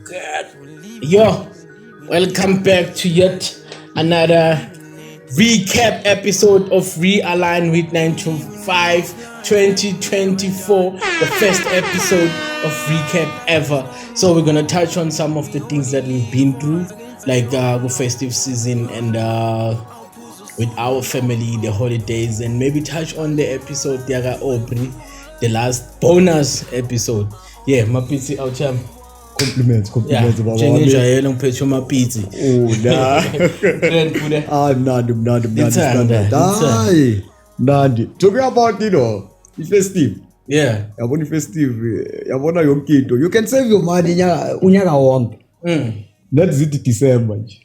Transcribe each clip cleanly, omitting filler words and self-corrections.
Good. Yo, welcome back to yet another recap episode of Realign with 925 2024, the first episode of recap ever. So we're gonna touch on some of the things that we've been through, like the festive season and with our family, the holidays, and maybe touch on the episode Diaga Aubrey, the last bonus episode. Yeah, Mapitsi Aucham. Compliments Yeah, njengejayela ngiphethe amapizzi. Mnandi. Talking about festive. Yeah. Yabona festive, yabona yonke into. You can save your money unyaka wonke. That's it December nje.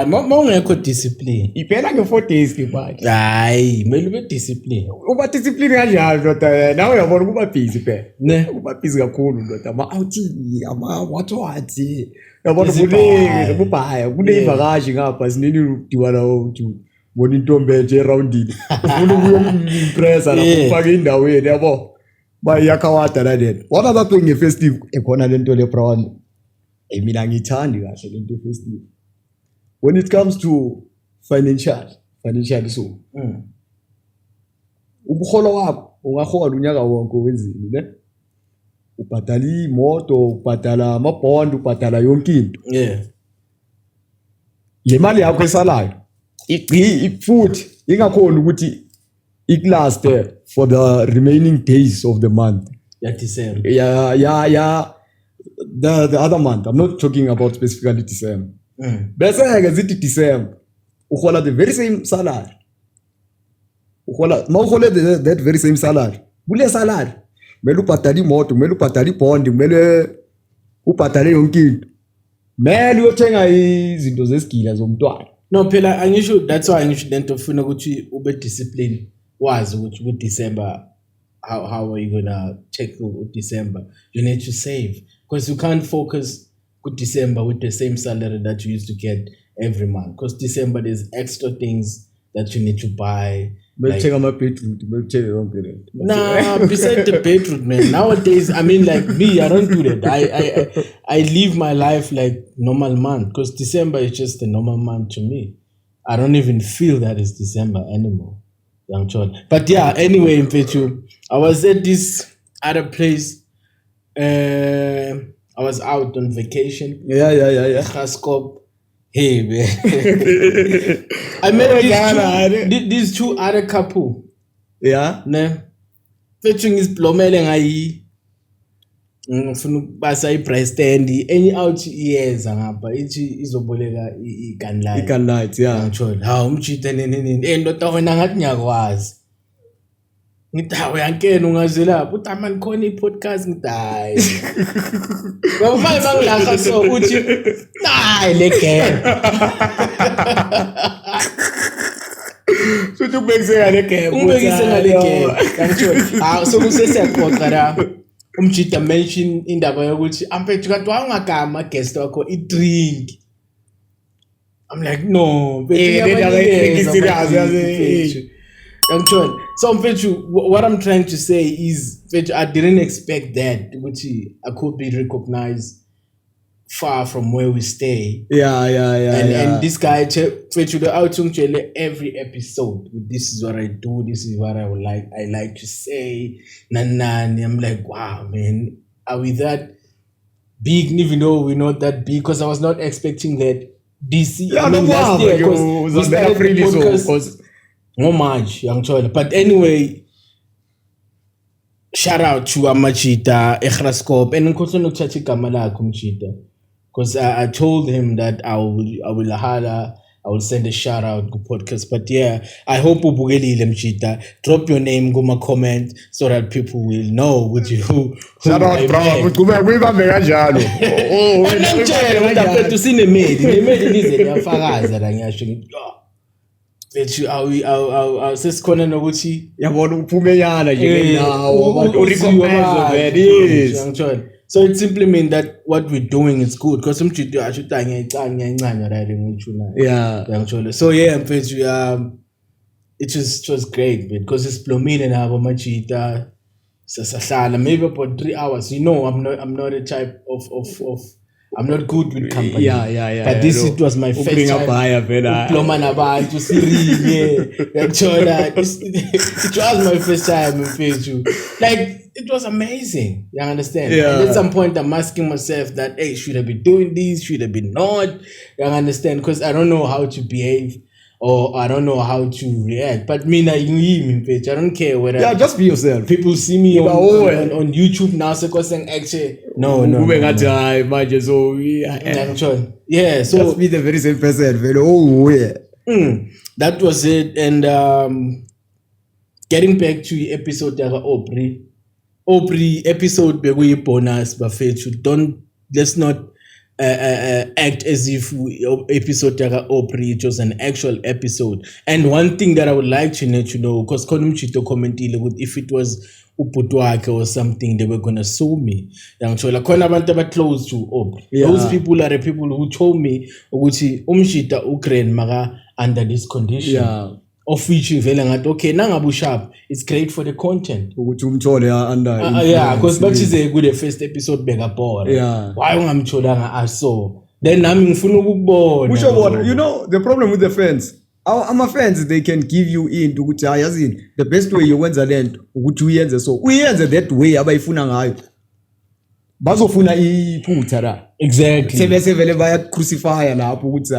Mawungekho discipline. Iphela nge4 days ke manje. Hayi, kumele ube discipline. Uba discipline kanjani ndoda? Nawe yabona kuba busy phela. Ne, Kuba busy kakhulu ndoda. Outing, what. Yabona kubhaya, kuneyivakashi ngapha sinini diwana uthi bona intombi nje roundini. Ufuna ukuyimpressa lapho ufaka indaweni yabo. Bayakhawada la then. What other thing nge-festive ekhona lento le brown? Mina ngithandi kahle lento festive. When it comes to financial so. Ubuholo wakho ungahola unyaka wonke wenzini ne? Ubhadala imoto, ubhadala amabond, ubhadala yonke into. yeah. Le mali yakho esalayo futhi ingakhona ukuthi iklast for the remaining days of the month. Ya December. The other month. I'm not talking about specifically December. Bese ke zithi December uhola the very same salary. Uhola that very same salary. Kule salary kumele ubhadale imoto, kumele ubhadale ibond, kumele ubhadale yonke into. Mele uyothenga izinto zesigila zomntwana. No, phela angisho, that's why angisho lento ufuna ukuthi ube discipline, wazi ukuthi ku December how are you gonna check December. You need to save because you can't focus with December with the same salary that you used to get every month, because December there's extra things that you need to buy. Maybe check my beetroot, maybe check your own parent. Nah, besides the beetroot, man. Nowadays, I mean, like me, I don't do that. I live my life like normal month, because December is just a normal month to me. I don't even feel that it's December anymore, young child. But yeah, anyway, Mpechu, I was at this other place. I was out on vacation. Yeah. Gaskop. Hey, man. I met these two other couple. Yeah. Ne. Fetching is plomele ngai. Ngifuna ukubasa iprice stand any out years ngapha ithi izoboleka igun light. Igun light, yeah. Ngitsho, ha umjita nini. Ndoda wena ngathi ngiyakwazi. Ngithi hawe yankena ungazela uthi amani khona i-podcast ngithi hayi. Ngoba manje mangilakha so uthi hayi le game. So ubekise ngale game. Ubekise ngale game. Ngitsho, so kusesiyaqoqa la. Umjita mention indaba yokuthi amphethu kanti wangagama guest wakho i-drink. I'm like no, serious. So what I'm trying to say is I didn't expect that, which I could be recognized far from where we stay. Yeah. And this guy every episode. This is what I do. This is what I like to say. Nanani. I'm like, wow, man, are we that big? Even though we're not that big, because I was not expecting that. DC. Yeah, last year, because no much, young child. But anyway, shout out to Amachita, Ekhraskop, and Nkosono Chachi Kamala Kumchita. Because I told him that I will send a shout out to podcast. But yeah, I hope Ubugeli Lemchita. Drop your name, go my comment, so that people will know with you who shout out, bro. To see the maid I'll say khona nokuthi yabona uphumenyana nje nawo so it simply means that what we're doing is good, because umjito ashuta ngiyancane right ngitshuna. Yeah. So yeah, mfethu it was great because it's plomile nabo majita sasahlala maybe about 3 hours. I'm not a type of I'm not good with company. Yeah. But this it was my first Bring up time. higher, vela. Ukuloma nabantu sirinye. It was my first time in Facebook. Like it was amazing. You understand? Yeah. And at some point I'm asking myself that, hey, should I be doing this? Should I be not? You understand? Because I don't know how to behave. Or I don't know how to react. But me, I don't care whether just be yourself. people see me on YouTube now saying actually no. Manje, so Yeah, so just be the very same person. that was it. And getting back to the episode of Aubrey episode be bonus buffet. Let's not act as if episode Aubrey it was an actual episode. And one thing that I would like to let you know, because if it was uputwake or something, they were gonna sue me. Close to Aubrey. Those people are the people who told me Ukraine maga under this condition. Yeah. Of which okay, nangabu sharp, it's great for the content. Yeah, because but is a good first episode bega bore. Yeah. Why I saw. Then I'm in you know the problem with the fans. Our fans, they can give you in to the best way you want land ukuthi so uyenze that way abayifuna ngayo bazofuna iphutha la exactly sebese vele baya crucify lapho ukuthi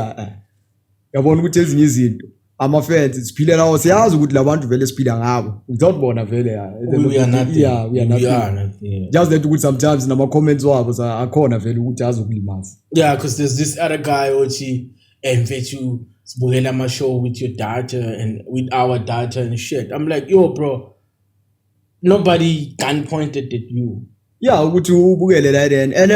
yabona ukuthi ezinye izinto ama-fans siphile lawo siyazi ukuthi labantu vele siphila ngabo without bona vele we are not just that ukuthi sometimes nama-comments wabo akhona vele ukuthi azokulimaza because there's this other guy othi mfethu sibukela ama-show with your data and with our data and shit. I'm like, yo bro, nobody gun pointed at you. Ukuthi ubukele la then and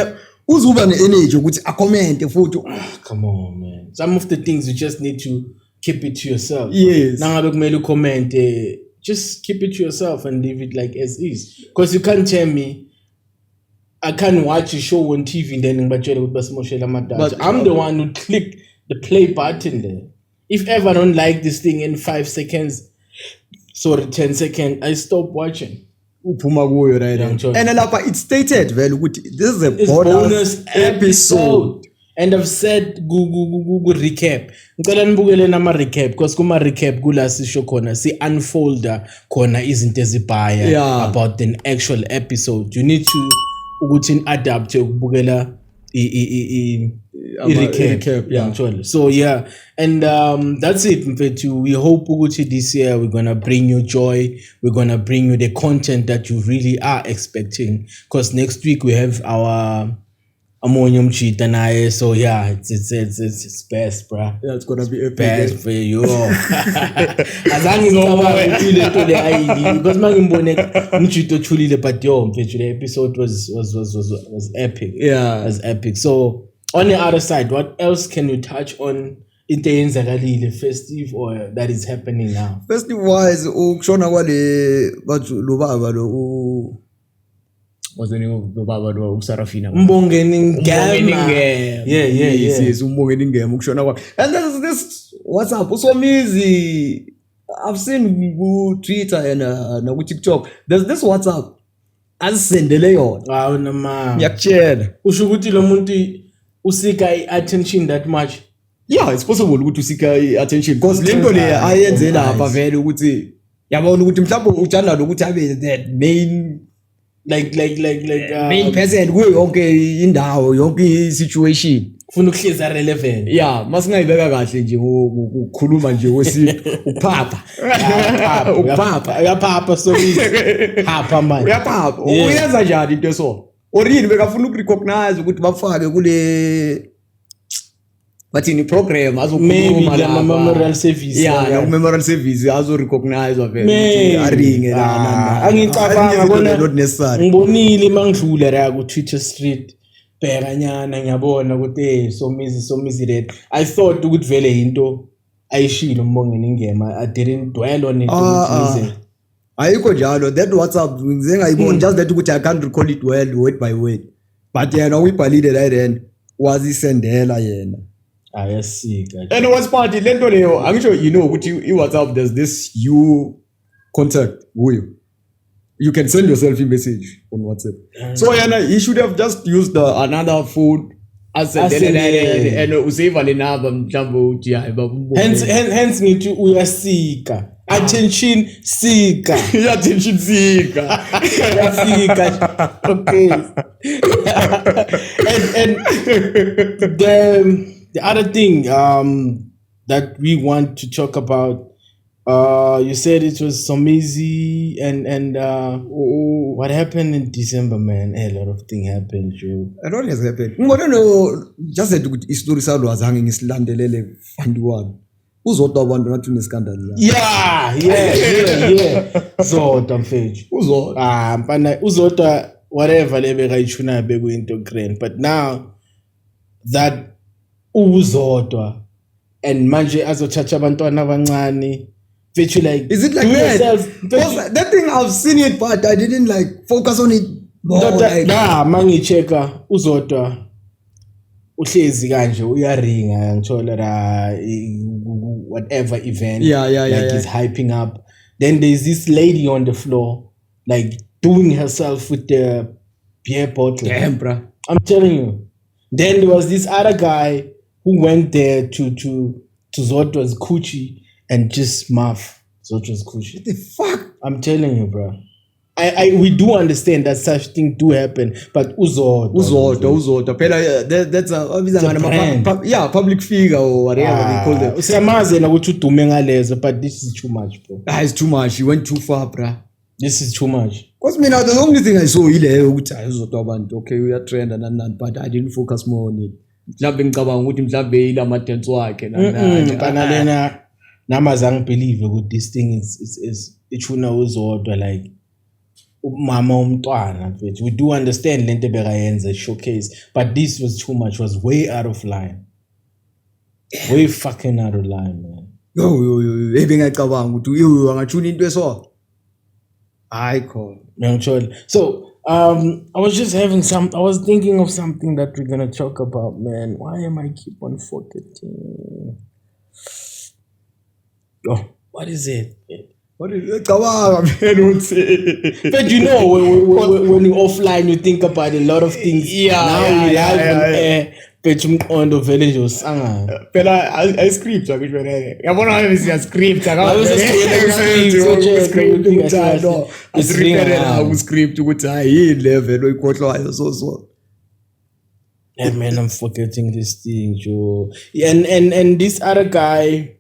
uzuba ne-energy ukuthi acommente futhi. Come on man, some of the things you just need to keep it to yourself. Yes. Nangabe kumele ucommente, just keep it to yourself and leave it like as is. Because you can't tell me I can't watch a show on TV and then ngibatshela ukuthi basimoshela ama-data. I'm the one who clicked the play button there. If ever I don't like this thing in 5 seconds, 10 seconds, I stop watching. And lapha it's stated well this is a bonus episode. And I've said Google recap. Ngicela nibukele nama recap because kuma recap kula sisho khona si unfolder khona izinto ezibhaya about the actual episode. You need to ukuthi adapt ukubukela recap. So and that's it mfethu. We hope ukuthi this year we're gonna bring you joy, we're gonna bring you the content that you really are expecting, because next week we have our ammonium cheat naye, so it's best bruh. It's gonna be a best for you. Azange ngicabanga ukuthi lento le ayini because mangibone umchito ochulile, but mfethu the episode was epic. It was epic. So on the other side, what else can you touch on into yenzakalile festive or that is happening now? Festive wise ukushona kwale bathu lo baba lo what's the name of the baba lo uSarafina Mbongeni Ngema. Yes Mbongeni Ngema ukushona kwa. And there's this WhatsApp Somizi. I've seen ku Twitter and ku TikTok. There's this WhatsApp asendele yona. Hawu nama. Ngiyakutshela. Usho ukuthi lo muntu usika attention that much. It's possible ukuthi usika attention because lento le ayenze lapha vele ukuthi yabona ukuthi mhlawumbe uthanda ukuthi abe that main main person kuyo yonke indawo yonke situation ufuna ukuhleza relevant. Masingayibeka kahle nje ukukhuluma nje wesinto uphapha uyaphapha Somizi phapha manje uyaphapha uyenza njani into so orini bekafuna ukurecognize ukuthi bafake kule bathini program azokhuluma la memorial service memorial service azorecognize vele aringe la angicabanga bona ngibonile mangidlula la ku Twitter street bhekanyana ngiyabona ukuthi Somizi that I thought ukuthi vele into ayishilo Mbongeni Ngema. I didn't dwell on it ukuthi ayikho njalo that WhatsApp ngizengayibona just that ukuthi I can't recall it well word by word, but yena uyibhalile la then wazisendela yena. Ayasika. And what's part lento leyo angisho ukuthi iWhatsApp there's this contact kuyo. You can send yourself a message on WhatsApp. So he should have just used another phone asendele and usiva le namba mhlawumbe uthi hayi babumbo hence ngithi uyasika attention seeker attention seeker okay and the other thing that we want to talk about, you said it was Somizi and what happened in December, man? A lot of things happened, Joe. A lot has happened. No, just that history salo azange ngisilandelele fandu wami. Uzodwa abantu ngathi unescandal. Yeah. Zodwa mfethu. Uzodwa. Mpana uzodwa whatever lebe kayichuna beku into grand, but now that uzodwa and manje azothatha abantwana abancane. Like, is it like that? That thing I've seen it, but I didn't like focus on it. Mangicheka uzodwa uhlezi kanje uyaringa ngithola la whatever event like he's hyping up. Then there's this lady on the floor like doing herself with the beer bottle. Damn, bro. I'm telling you. Then there was this other guy who went there to Zodwa's coochie and just muff Zodwa's coochie. What the fuck? I'm telling you, bro. We do understand that such things do happen, but Uzodwa. That's a public figure or whatever they call them. Usamaze na ukuthi udume ngalezo, but this is too much, bro. It's too much. You went too far, bro. This is too much. Because the only thing I saw ile ukuthi Uzodwa abantu, okay, we are trend and but I didn't focus more on it. Mhlawumbe ngicabanga ukuthi mhlawumbe ile ama-dance wakhe lena namazange believe ukuthi this thing is ichuna uzodwa like umama umntwana mfethu. We do understand lento bekayenza showcase, but this was too much, was way out of line. Way fucking out of line, man. Yo ebengicabanga ukuthi angachuna into eso. I call. So I was thinking of something that we're gonna talk about, man. Why am I keep on forgetting? Oh, what is it? What is it? But you know, when you're offline, you think about a lot of things. Now we live on air. But on the village or sanga. But I script. I want to have a script. Yeah, man, I'm forgetting this thing, Joe. And this other guy,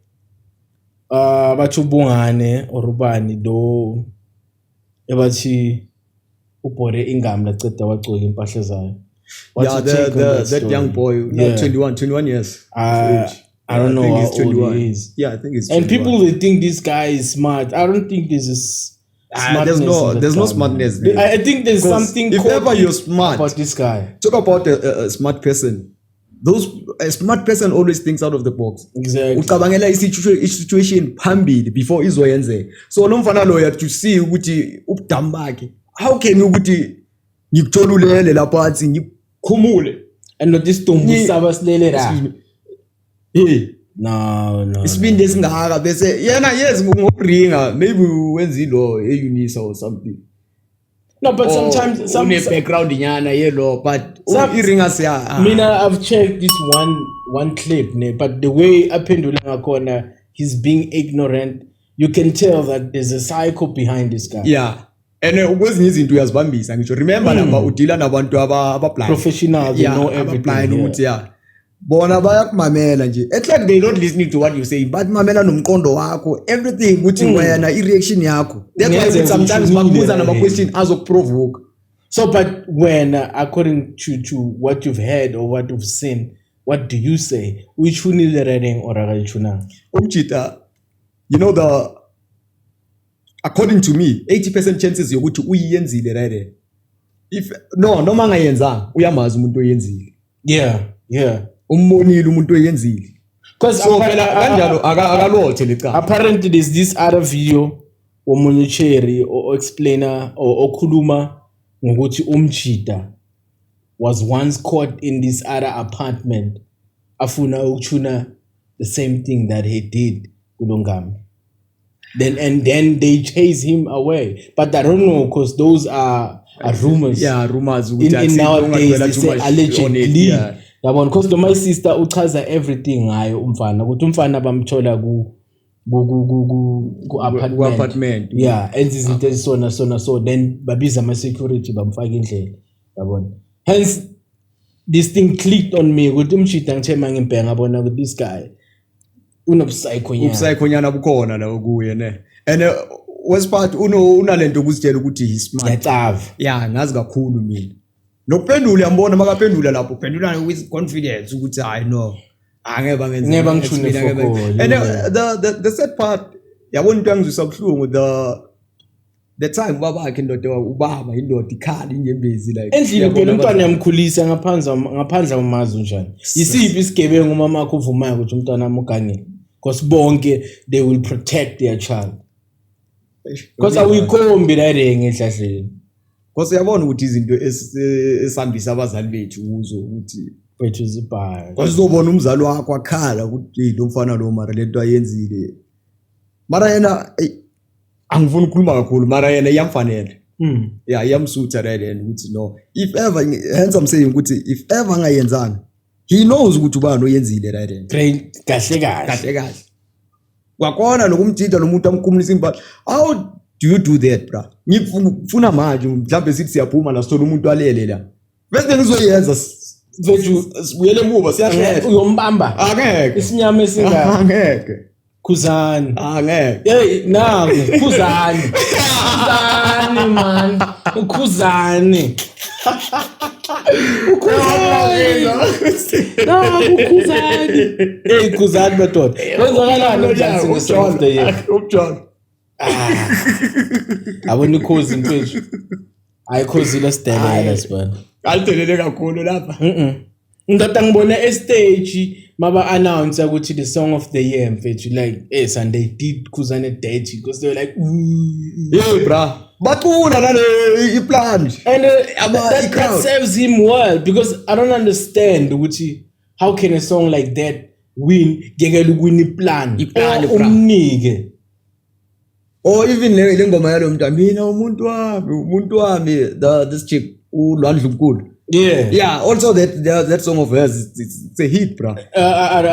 Mbongeni or Rubani do ebathi upore ingam laceda wagcoka impahla zayo. That young boy, 21 years. I don't know how old he is. Yeah, I think it's 21. And people they think this guy is smart. I don't think this is smartness. There's no smartness. I think there's something if ever you're smart about this guy. Talk about a smart person. A smart person always thinks out of the box. Exactly. Ucabangela situation phambili before izoyenzeka. So nomfana loya to see ukuthi ubudam bakhe. How can you ukuthi ngikutholulele lapha athi ngikhumule and not this tombu sabasilele la. No. Isibindi esingaka bese yena yes ngobringa maybe wenza ilo eUnisa or something. No, but sometimes some background inyana yellow, but iringas ya. Mina, I've checked this one clip, but the way aphendula ngakhona, he's being ignorant. You can tell that there's a psycho behind this guy. Yeah. And kwezinye izinto uyazibambisa ngisho. Remember namba udila nabantu abablind. Professionals, they know everything. Yeah. Bona bayakumamela nje. It's like they don't listening to what you say, but mamela nomqondo wakho, everything ukuthi wena i-reaction yakho. That's why sometimes bakubuza nama question azokuprovoke. So but when according to what you've heard or what you've seen, what do you say? Which one is the reading or akayishuna? Umchita, according to me, 80% chances yokuthi uyenzile right? If noma ngayenzanga uyamazi umuntu oyenzile. Yeah. Umbonile umuntu oyenzile. Because so kanjalo akalothe leqa. Apparently there's this other video womunye or explainer or okhuluma ngokuthi umchita was once caught in this other apartment afuna ukuchuna the same thing that he did kulongami. Then they chase him away, but I don't know because those are rumors. Yeah, rumors. In nowadays they say allegedly. yabona because my sister uchaza everything ngayo umfana ukuthi umfana bamthola ku apartment yeah enza izinto ezisona so then babiza ama security bamfaka indlela yabona hence this thing clicked on me ukuthi umshita ngithema ngempela ngabona ukuthi this guy ubusaykhonyana bukhona la kuye ne and wesipart unalento ukuzitshela ukuthi he smart yeah ngazi kakhulu mina nokuphendula yambona makaphendula lapho uphendula with confidence ukuthi hayi no angeba ngithune for and the sad part yabona into engizwisa kuhlungu the time babakhe indoda ubaba indoda ikhali inyembezi like endlini phela umntwana yamkhulisa ngaphandle umazi njani isiphi isigebengu mama akho uvumayo ukuthi umntwana amugangeni because bonke they will protect their child because awikhombi la ngehlahleni because yabona ukuthi izinto esihambisa abazali bethu kuzo ukuthi bethu zibhaya because uzobona umzali wakho akhala ukuthi lo mfana lo mara lento ayenzile mara yena angifuni ukukhuluma kakhulu mara yena iyamfanele yeah iyamsutha right ukuthi no if ever hence I'm saying ukuthi if ever angayenzanga he knows ukuthi ubani oyenzile right great kahle wakona nokumthinta nomuntu amkhumulisa impala how do you do that bra ngifuna manje mhlawumbe sithi siyaphuma la sithola umuntu alele la bese ngizoyenza vethu sibuyele emuva siyahlala uyombamba angeke isinyama esinga angeke Kuzani angeke hey nangu Kuzani man Kuzani hey Kuzani madoda kwenzakalani manje song of the year John abona ikhozi mfethu ayikhozile sidelela sibana alitelele kakhulu lapha ngidada ngibona estage maba announce ukuthi the song of the year mfethu like Sunday did Kuzani dirty because they were like yeah bra bacula nale iplan and that serves him well because I don't understand ukuthi how can a song like that win ngeke ukwini iplan umnike or even le ngoma yalo mntwana mina umuntu wami this chick uLwandlunkulu yeah also that song of hers it's a hit bro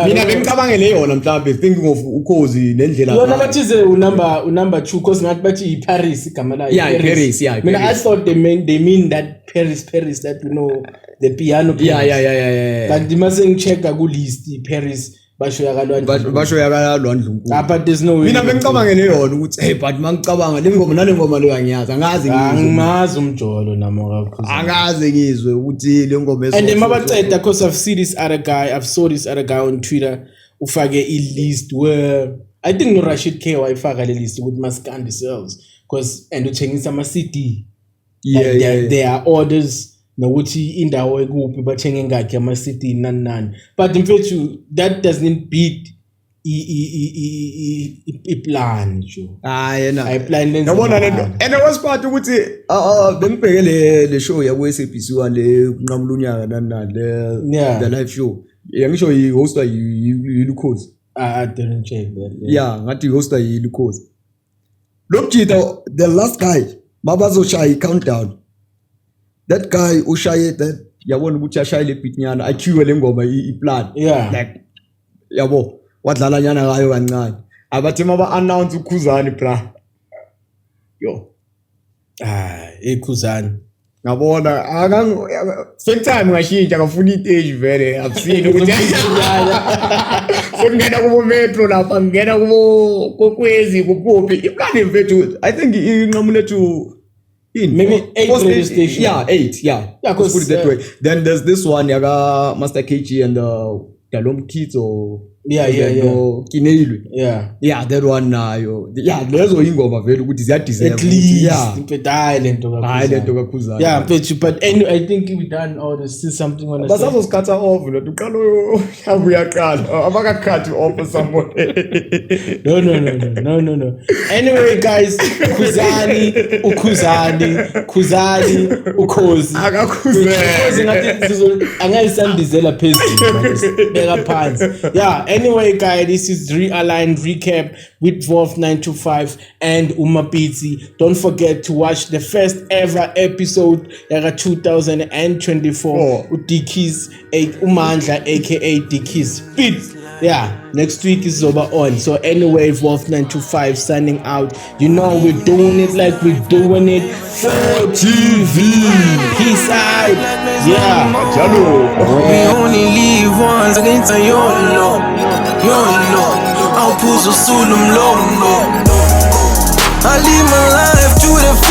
mina bengicabangele yona mhlawumbe thinking of ukhozi nendlela yona bathize number 2 cause ngathi bathi iParis igama la Paris mina I thought they mean that Paris that you know the piano yeah but mase ngichecka ku list Paris basho yakalwandlunkulu but there's no way mina bengicabangele yona ukuthi hey but mangicabanga le ngoma nale ngoma leyo angiyazi angazi ngimazi umjolo namo kakhulu angazi ngizwe ukuthi le ngoma and mabaceda because I've saw this other guy on Twitter ufake i-list where I think no Rashid K wayifaka le list ukuthi maskandi sales because and uthengisa ama CD there are orders nokuthi indawo ekuphi bathenga engakhe ama CD nani but mfethu that doesn't beat iplan nje yena iplan lenza yabona lento and was part ukuthi bengibheke le show yaku SABC1 le kunqamula unyaka nani the live show ngisho yi hosta yiLukhozi I didn't check that yeah ngathi hosta yiLukhozi lokujita the last guy mabazoshaya countdown that guy ushaye that yabona ukuthi ashaya le beat nyana achiwe le ngoma iplan like yabo wadlala nyana ngayo kancane abathi maba announce uKhuzani bra yo eKhuzani ngabona same time ngashintsha ngafuna istage vele abusini ukuthi ngena kubo metro lapha ngena kubo kokwezi kuphi ikani mfethu I think inqamule to maybe 8 radio station 8 let's put it that way then there's this one yaga Master KG and Dalom Kids or Kinelwe that one nayo lezo ingoma vele ukuthi ziyadeserve at least impedale lento kakhulu but anyway I think we done all this is something on us basazosikhatha off lo uqala uyaqala abakakhathi off someone no anyway guys Kuzani ukhozi akakhuzeni ngathi angayisandizela phezulu beka phansi anyway, guys, this is Realigned Recap with Wolf 925 and Umapiti. Don't forget to watch the first ever episode 2024 with Dickies, Umandla, aka Dickies Beats. Yeah, next week is over on. So anyway, Wolf 925 signing out. You know we're doing it like we're doing it for TV. Peace out. Yeah. We only live once against a YOLO. I'll pull so soon, I live my life to the full.